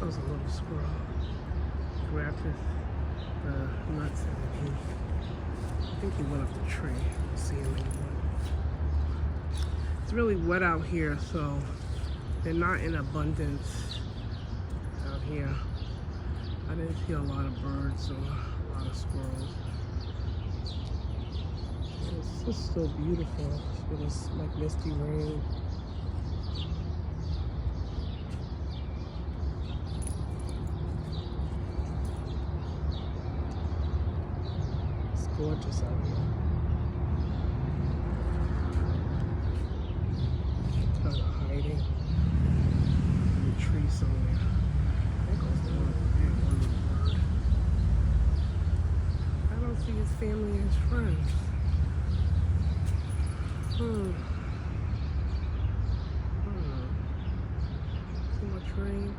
goes a little squirrel. Grabbed the nuts and I think he went up the tree. I don't see him anymore. It's really wet out here, so they're not in abundance out here. I didn't see a lot of birds or a lot of squirrels. It's just so beautiful with this like misty rain. It's gorgeous out here. Kind of hiding in the tree somewhere. There goes the one little bird. I don't see his family and his friends. Too much rain.